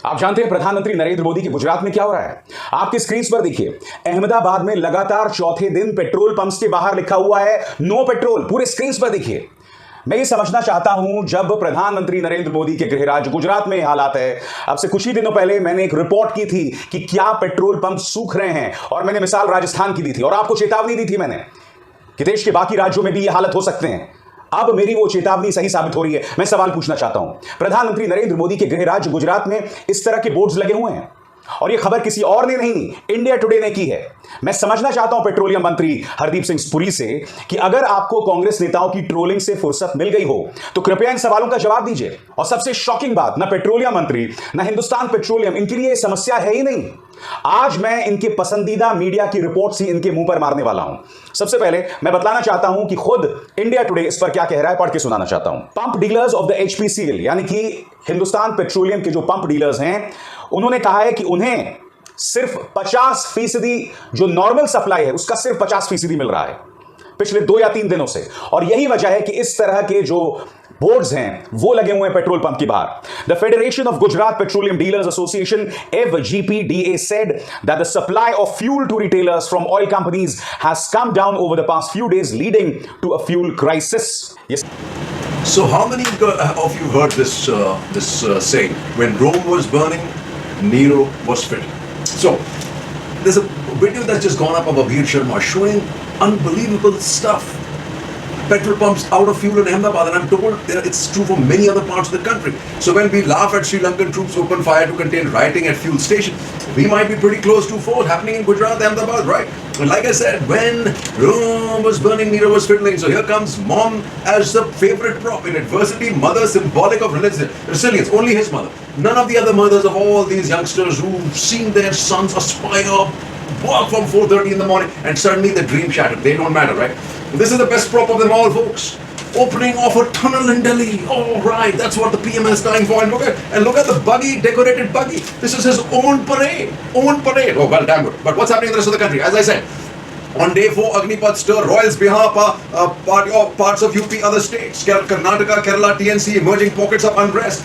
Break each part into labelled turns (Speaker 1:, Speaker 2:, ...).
Speaker 1: आप जानते हैं प्रधानमंत्री नरेंद्र मोदी के गुजरात में क्या हो रहा है? आपकी स्क्रीन पर देखिए, अहमदाबाद में लगातार चौथे दिन पेट्रोल पंप्स के बाहर लिखा हुआ है नो पेट्रोल। पूरे स्क्रीन पर देखिए। मैं ये समझना चाहता हूं, जब प्रधानमंत्री नरेंद्र मोदी के गृह राज्य गुजरात में हालात है, अब से कुछ ही दिनों पहले मैंने एक रिपोर्ट की थी कि क्या पेट्रोल पंप सूख रहे हैं, और मैंने मिसाल राजस्थान की दी थी और आपको चेतावनी दी थी मैंने कि देश के बाकी राज्यों में भी ये हालत हो सकते हैं। अब मेरी वो चेतावनी सही साबित हो रही है। मैं सवाल पूछना चाहता हूं, प्रधानमंत्री नरेंद्र मोदी के गृह राज्य गुजरात में इस तरह के बोर्ड्स लगे हुए हैं और ये खबर किसी और ने नहीं, इंडिया टुडे ने की है। मैं समझना चाहता हूं पेट्रोलियम मंत्री हरदीप सिंह पुरी से कि अगर आपको कांग्रेस नेताओं की ट्रोलिंग से फुर्सत मिल गई हो तो कृपया इन सवालों का जवाब दीजिए। और सबसे शॉकिंग बात, ना पेट्रोलियम मंत्री ना हिंदुस्तान पेट्रोलियम, इनके लिए समस्या है ही नहीं। आज मैं इनके पसंदीदा मीडिया की रिपोर्ट्स ही इनके मुंह पर मारने वाला हूं। सबसे पहले मैं बतलाना चाहता हूं कि खुद इंडिया टुडे इस पर क्या कह रहा है, पढ़ के सुनाना चाहता हूं। Pump dealers of the HPCL यानी कि हिंदुस्तान पेट्रोलियम के जो पंप डीलर्स हैं, उन्होंने कहा है कि उन्हें सिर्फ 50% जो नॉर्मल सप्लाई है उसका सिर्फ 50% मिल रहा है पिछले 2 या 3 दिनों से। और यही वजह है कि इस तरह के जो बोर्ड्स हैं वो लगे हुए हैं पेट्रोल पंप के बाहर। The federation of Gujarat petroleum dealers association FGPDA said that the supply of fuel to retailers from oil companies has come down over the past few days, leading to a fuel crisis. Yes.
Speaker 2: So how many of you heard this saying, when Rome was burning, Nero was fitting? So there's a video that's just gone up of Abhir Sharma showing unbelievable stuff. Petrol pumps out of fuel in Ahmedabad, and I'm told it's true for many other parts of the country. So when we laugh at Sri Lankan troops open fire to contain rioting at fuel station, we might be pretty close to force happening in Gujarat, Ahmedabad, right? And like I said, when Rome was burning, Nero was fiddling. So here comes mom as the favorite prop in adversity, mother symbolic of resilience. Only his mother. None of the other mothers of all these youngsters who've seen their sons aspire, walk from 4:30 in the morning, and suddenly the dream shattered. They don't matter, right? This is the best prop of them all, folks. Opening of a tunnel in Delhi. All right, that's what the PM is dying for. And look at the buggy, decorated buggy. This is his own parade. Own parade. Oh, well, damn good. But what's happening in the rest of the country? As I said, on day 4, Agnipath stir, Royals Bihar, parts of UP, other states, Karnataka, Kerala, TNC, emerging pockets of unrest,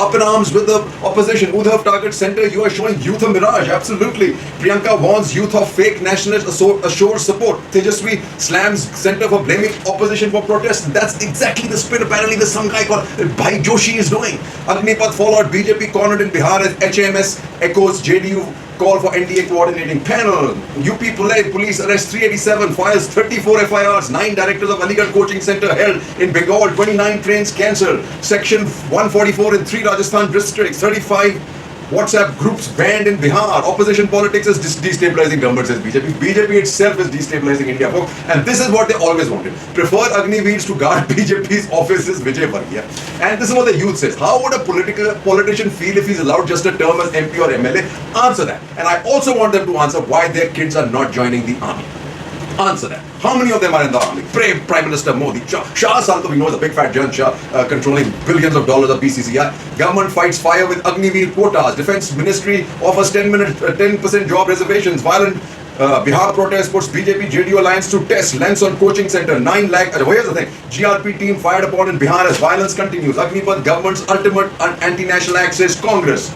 Speaker 2: up in arms with the opposition. Udhav targets center, you are showing youth a mirage, absolutely. Priyanka warns youth of fake nationalists, assures support. Tejaswi slams center for blaming opposition for protests. That's exactly the spin apparently the some guy called Bhai Joshi is doing. Agnipath fallout, BJP cornered in Bihar as HMS echoes JDU call for NDA coordinating panel. UP police arrest 387, files 34 FIRs, 9 directors of Aligarh coaching center held in Bengal, 29 trains cancelled, section 144 in 3 Rajasthan districts, 35 WhatsApp groups banned in Bihar. Opposition politics is destabilizing government, says BJP. BJP itself is destabilizing India, folks. And this is what they always wanted. Prefer Agniveers to guard BJP's offices, Vijay Vargiya. And this is what the youth says. How would a politician feel if he's allowed just a term as MP or MLA? Answer that. And I also want them to answer why their kids are not joining the army. Answer that. How many of them are in the army? Prime Minister Modi. Shah Salto, we know, is a big fat Jan Shah, controlling billions of dollars of BCCI. Government fights fire with Agniveer quotas. Defense Ministry offers 10% job reservations. Violent Bihar protest puts BJP JDU alliance to test lengths on coaching center. 9 lakh. Here's the thing. GRP team fired upon in Bihar as violence continues. Agnipath government's ultimate anti-national act, says Congress.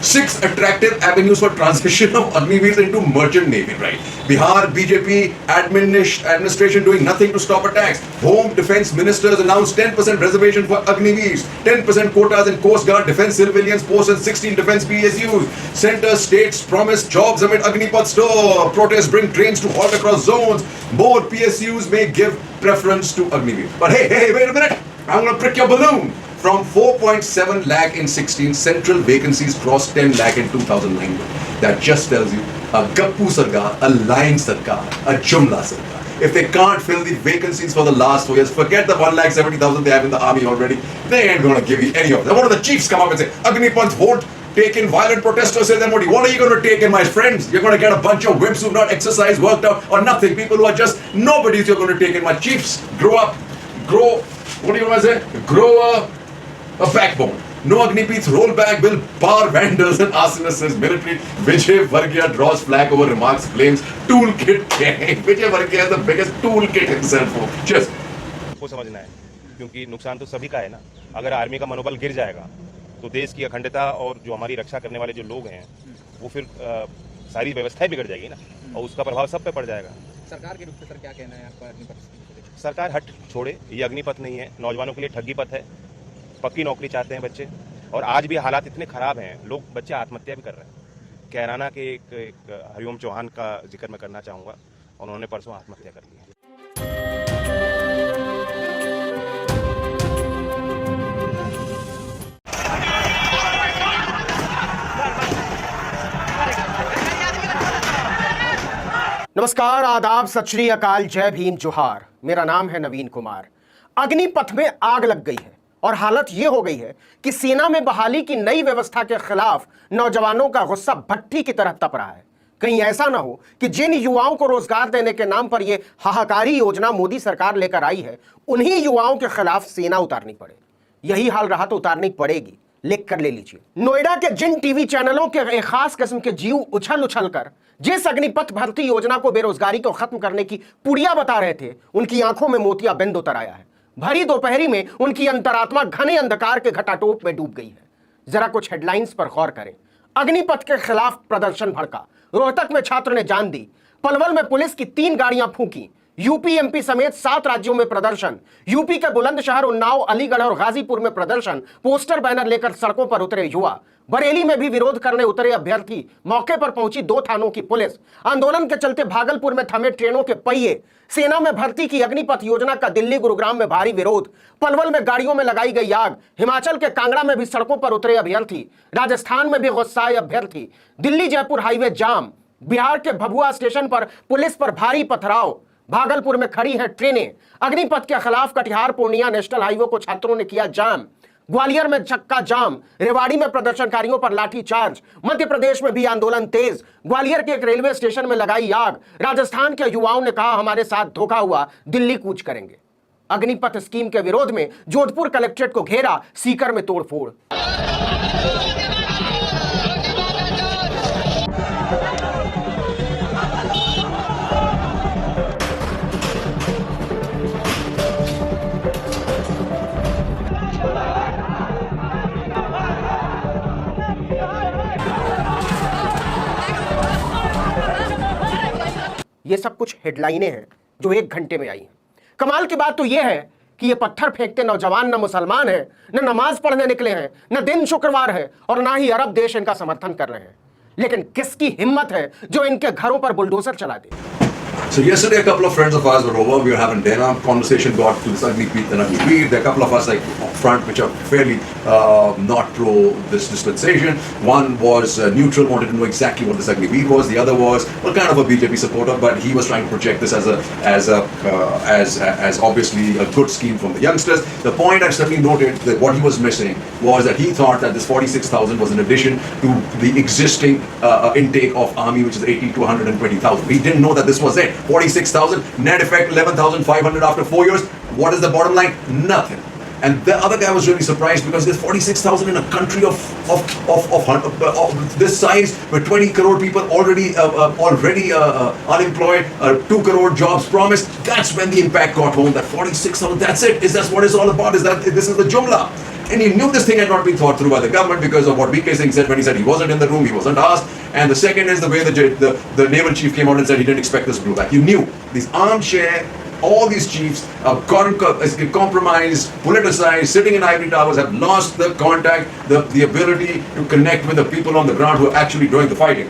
Speaker 2: 6 attractive avenues for transition of Agniveers into merchant navy, right? Bihar BJP administration doing nothing to stop attacks. Home defense ministers announced 10% reservation for Agniveers, 10% quotas in Coast Guard, defense civilians posts and 16 defense PSUs. Center states promise jobs amid Agnipath store. Protests bring trains to halt across zones. More PSUs may give preference to Agniveer. But hey, wait a minute. I'm going to prick your balloon. From 4.7 lakh in 16, central vacancies crossed 10 lakh in 2009. That just tells you a Gappu Sarkar, a lying Sarkar, a Jumla Sarkar. If they can't fill the vacancies for the last 4 years, forget the 1,70,000 they have in the army already. They ain't going to give you any of them. What do the chiefs come up and say? Agnipath won't take in violent protesters, say them. What are you going to take in, my friends? You're going to get a bunch of whips who've not exercised, worked out, or nothing. People who are just nobodies you're going to take in. My chiefs, grow up, what do you want to say? Grow a backbone. No Agnipeeth rollback will bar vandals and arsonists, says military. Vijay Vargiya draws flag over remarks, blames toolkit gang. Vijay Vargiya is the biggest toolkit himself. Cheers.
Speaker 3: को समझना है, क्योंकि नुकसान तो सभी का है ना। अगर आर्मी का मनोबल गिर जाएगा तो देश की अखंडता और जो हमारी रक्षा करने वाले जो लोग हैं वो फिर सारी व्यवस्थाएं बिगड़ जाएगी ना, और उसका प्रभाव सब पे पड़ जाएगा।
Speaker 4: सरकार के रूप में सर क्या कहना है आपका अग्निपथ को लेकर?
Speaker 3: सरकार हट छोड़े, ये अग्निपथ नहीं है, नौजवानों के लिए ठगी पथ है। पक्की नौकरी चाहते हैं बच्चे, और आज भी हालात इतने खराब हैं, लोग बच्चे आत्महत्या भी कर रहे हैं। कैराना के एक हरिओम चौहान का जिक्र मैं करना चाहूँगा, उन्होंने परसों आत्महत्या कर ली।
Speaker 5: नमस्कार, आदाब, सत श्री अकाल, जय भीम, जोहार। मेरा नाम है नवीन कुमार। अग्निपथ में आग लग गई है और हालत यह हो गई है कि सेना में बहाली की नई व्यवस्था के खिलाफ नौजवानों का गुस्सा भट्टी की तरह तप रहा है। कहीं ऐसा ना हो कि जिन युवाओं को रोजगार देने के नाम पर यह हाहाकारी योजना मोदी सरकार लेकर आई है, उन्हीं युवाओं के खिलाफ सेना उतारनी पड़े। यही हाल रहा तो उतारनी पड़ेगी। लिख कर ले लीजिए। नोएडा के जिन टीवी चैनलों के एक खास किस्म के जीव उछल उछल कर जिस अग्निपथ भर्ती योजना को बेरोजगारी को खत्म करने की पुड़िया बता रहे थे, उनकी आंखों में मोतिया बिंद उतर आया है। भरी दोपहरी में उनकी अंतरात्मा घने अंधकार के घटाटोप में डूब गई है। जरा कुछ हेडलाइंस पर गौर करें। अग्निपथ के खिलाफ प्रदर्शन भड़का, रोहतक में छात्र ने जान दी, पलवल में पुलिस की 3 गाड़ियां फूंकी, यूपी एमपी समेत 7 राज्यों में प्रदर्शन, यूपी के बुलंदशहर, उन्नाव, अलीगढ़ और गाजीपुर में प्रदर्शन, पोस्टर बैनर लेकर सड़कों पर उतरे युवा। बरेली में भी विरोध करने उतरे अभ्यर्थी, मौके पर पहुंची 2 थानों की पुलिस। आंदोलन के चलते भागलपुर में थमे ट्रेनों के पहिए। सेना में भर्ती की अग्निपथ योजना का दिल्ली गुरुग्राम में भारी विरोध। पलवल में गाड़ियों में लगाई गई आग। हिमाचल के कांगड़ा में भी सड़कों पर उतरे अभ्यर्थी। राजस्थान में भी गुस्साए अभ्यर्थी। दिल्ली जयपुर हाईवे जाम। बिहार के भभुआ स्टेशन पर पुलिस पर भारी पथराव। भागलपुर में खड़ी हैं ट्रेनें। अग्निपथ के खिलाफ कटिहार पूर्णिया नेशनल हाईवे को छात्रों ने किया जाम। ग्वालियर में चक्का जाम। रेवाड़ी में प्रदर्शनकारियों पर लाठीचार्ज। मध्य प्रदेश में भी आंदोलन तेज। ग्वालियर के एक रेलवे स्टेशन में लगाई आग। राजस्थान के युवाओं ने कहा, हमारे साथ धोखा हुआ, दिल्ली कूच करेंगे। अग्निपथ स्कीम के विरोध में जोधपुर कलेक्ट्रेट को घेरा, सीकर में तोड़फोड़। ये सब कुछ हेडलाइनें हैं जो 1 घंटे में आई हैं। कमाल की बात तो यह है कि ये पत्थर फेंकते नौजवान न मुसलमान हैं, न नमाज पढ़ने निकले हैं, न दिन शुक्रवार है और ना ही अरब देश इनका समर्थन कर रहे हैं। लेकिन किसकी हिम्मत है जो इनके घरों पर बुलडोजर चला दे?
Speaker 2: So yesterday a couple of friends of ours were over, we were having dinner, conversation got to this ugly beat and ugly beat. There are a couple of us like up front which are fairly not pro this dispensation. One was neutral, wanted to know exactly what this ugly beat was. The other was well kind of a BJP supporter, but he was trying to project this as obviously a good scheme from the youngsters. The point I certainly noted that what he was missing was that he thought that this 46,000 was in addition to the existing intake of army, which is 80 to 120,000. He didn't know that this was it. 46,000, net effect 11,500 after 4 years. What is the bottom line? Nothing. And the other guy was really surprised because there's 46,000 in a country of this size, where 20 crore people already unemployed, 2 crore jobs promised. That's when the impact got home. That 46,000, that's it. That's what it's all about. This is the jumla. And he knew this thing had not been thought through by the government because of what VK Singh said when he said he wasn't in the room, he wasn't asked. And the second is the way the naval chief came out and said he didn't expect this to do that. He knew these armchair, all these chiefs have gotten compromised, politicized, sitting in ivory towers, have lost the contact, the ability to connect with the people on the ground who are actually doing the fighting.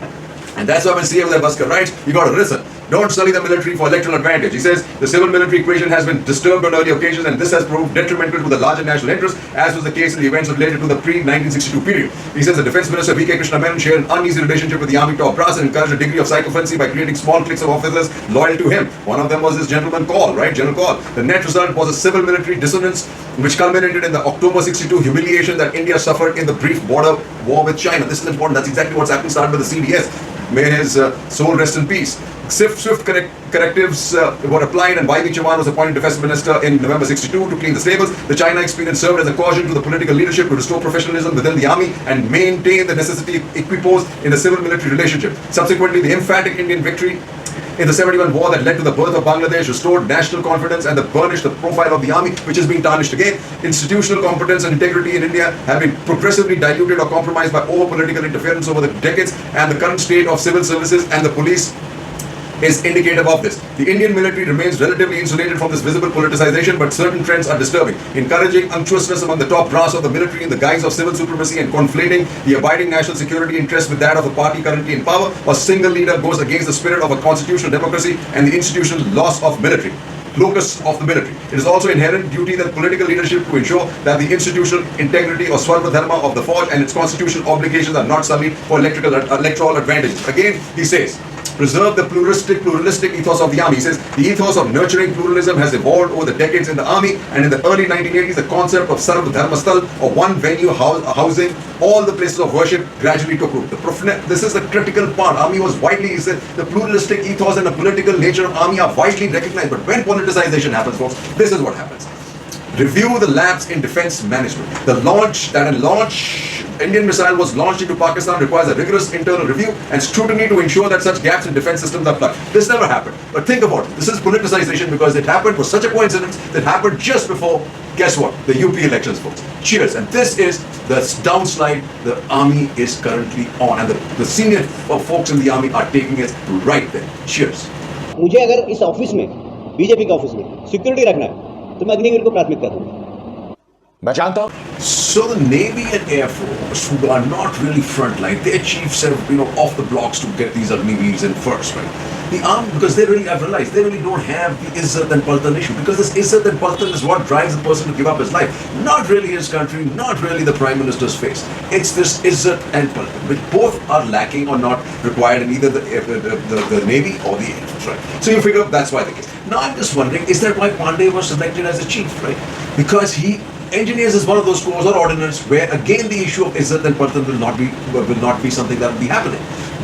Speaker 2: And that's why when CM Baskar writes, you got to listen. Don't sully the military for electoral advantage. He says the civil-military equation has been disturbed on earlier occasions, and this has proved detrimental to the larger national interest, as was the case in the events related to the pre-1962 period. He says the Defence Minister V.K. Krishna Menon shared an uneasy relationship with the army top brass and encouraged a degree of sycophancy by creating small cliques of officers loyal to him. One of them was this gentleman Call, right? General Call. The net result was a civil-military dissonance, which culminated in the October 62 humiliation that India suffered in the brief border war with China. This is important. That's exactly what's happened. Started with the CDS. May his soul rest in peace. Swift correctives were applied, and Y.B. Chauhan was appointed Defence Minister in November 62 to clean the stables. The China experience served as a caution to the political leadership to restore professionalism within the army and maintain the necessity equipoise in the civil-military relationship. Subsequently, the emphatic Indian victory in the 71 war that led to the birth of Bangladesh, restored national confidence and burnished the profile of the army, which has been tarnished again. Institutional competence and integrity in India have been progressively diluted or compromised by over-political interference over the decades, and the current state of civil services and the police is indicative of this. The Indian military remains relatively insulated from this visible politicization, but certain trends are disturbing, encouraging unctuousness among the top brass of the military in the guise of civil supremacy and conflating the abiding national security interest with that of the party currently in power. A single leader goes against the spirit of a constitutional democracy and the institutional loss of military. Locus of the military. It is also inherent duty that political leadership to ensure that the institutional integrity or Swarva Dharma of the forge and its constitutional obligations are not sullied for electoral advantages. Again, he says, preserve the pluralistic ethos of the army. He says the ethos of nurturing pluralism has evolved over the decades in the army, and in the early 1980s, the concept of Sarv Dharmasthal, or one venue housing all the places of worship, gradually took root. This is the critical part. Army was widely, he said, the pluralistic ethos and the political nature of army are widely recognized. But when politicization happens, folks, this is what happens. Review the lapse in defense management. The Indian missile was launched into Pakistan requires a rigorous internal review and scrutiny to ensure that such gaps in defense systems are plugged. This never happened. But think about it. This is politicization because it happened for such a coincidence that happened just before, guess what, the UP elections, folks. Cheers. And this is the downslide the army is currently on, and the senior folks in the army are taking it right there. Cheers.
Speaker 6: मुझे अगर इस office में BJP के office में security रखना है तो मैं अग्निवीर को प्राथमिकता दूंगा.
Speaker 1: मैं जानता हूं.
Speaker 2: So the Navy and Air Force, who are not really frontline, their chiefs are, off the blocks to get these Agniveers in first, right? The army, because I've realized, they really don't have the Izzat and Paltan issue, because this Izzat and Paltan is what drives the person to give up his life. Not really his country, not really the Prime Minister's face. It's this Izzat and Paltan, which both are lacking or not required in either the Navy or the Air Force, right? So you figure that's why the case. Now I'm just wondering, is that why Pandey was selected as a chief, right? Because engineers is one of those corps or ordnance where again the issue of Izzat and Paltan will not be something that will be happening.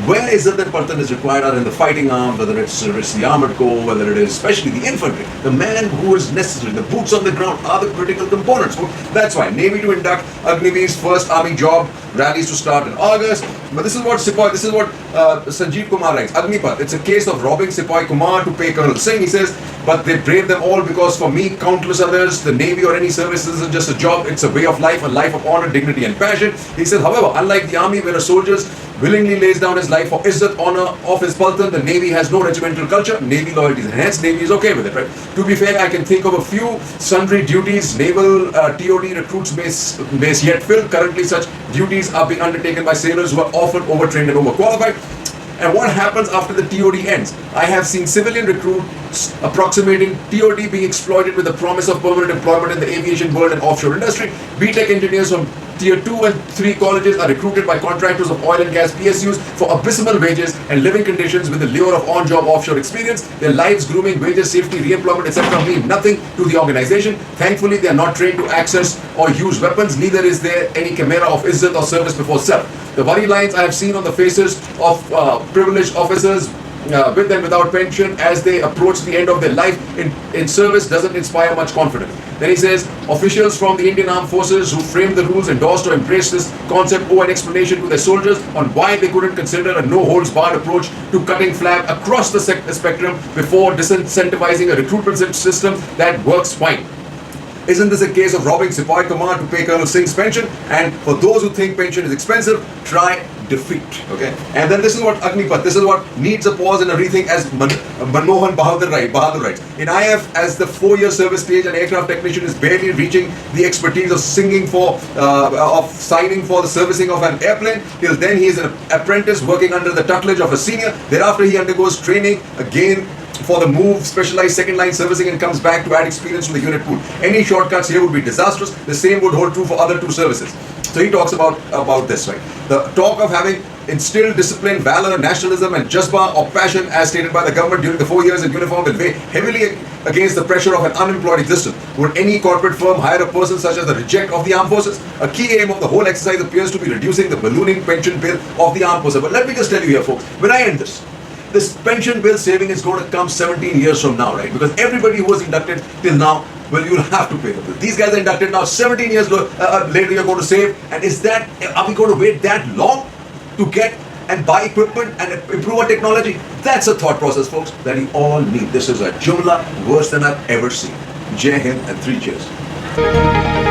Speaker 2: Where Izzat and Paltan is required are in the fighting arms, whether it's the armored corps, whether it is especially the infantry. The man who is necessary, the boots on the ground are the critical components. That's why Navy to induct Agniveer's first army job, rallies to start in August. But this is what Sanjeev Kumar writes. Agnipath, it's a case of robbing Sepoy Kumar to pay Colonel Singh. He says, but they brave them all because for me, countless others, the Navy or any service isn't just a job, it's a way of life, a life of honor, dignity and passion. He says, however, unlike the army where a soldier willingly lays down his life for Izzat, honor of his Paltan, the Navy has no regimental culture, Navy loyalty is enhanced, Navy is okay with it, right? To be fair, I can think of a few sundry duties naval TOD recruits may yet fill. Currently, such duties are being undertaken by sailors who are often overtrained and overqualified. And what happens after the TOD ends? I have seen civilian recruits approximating TOD being exploited with the promise of permanent employment in the aviation world and offshore industry. BTech engineers from Tier 2 and 3 colleges are recruited by contractors of oil and gas PSUs for abysmal wages and living conditions with the lure of on-job offshore experience. Their lives, grooming, wages, safety, re-employment, etc. mean nothing to the organization. Thankfully, they are not trained to access or use weapons. Neither is there any chimera of Izzat or service before self. The worry lines I have seen on the faces of privileged officers with and without pension as they approach the end of their life in service doesn't inspire much confidence. Then he says, officials from the Indian Armed Forces who framed the rules, endorsed or embraced this concept owe an explanation to their soldiers on why they couldn't consider a no-holds-barred approach to cutting flab across the spectrum before disincentivizing a recruitment system that works fine. Isn't this a case of robbing Sepoy Kumar to pay Colonel Singh's pension? And for those who think pension is expensive, try defeat. Okay. And then this is what Agnipath, this is what needs a pause and a rethink, as Manmohan Bahadur writes. In IF, as the 4-year service stage, an aircraft technician is barely reaching the expertise of signing for the servicing of an airplane. Till then, he is an apprentice working under the tutelage of a senior. Thereafter, he undergoes training again for the move, specialized second line servicing, and comes back to add experience to the unit pool. Any shortcuts here would be disastrous. The same would hold true for other 2 services. So he talks about this, right? The talk of having instilled discipline, valor, nationalism and jazba or passion as stated by the government during the 4 years in uniform will weigh heavily against the pressure of an unemployed existence. Would any corporate firm hire a person such as the reject of the armed forces? A key aim of the whole exercise appears to be reducing the ballooning pension bill of the armed forces. But let me just tell you here, folks, when I end this pension bill saving is going to come 17 years from now, right? Because everybody who was inducted till now, well, you'll have to pay the bill. These guys are inducted now, 17 years later you're going to save. And are we going to wait that long to get and buy equipment and improve our technology. That's a thought process, folks, that we all need. This is a jumla worse than I've ever seen. Jai Hind and 3 cheers.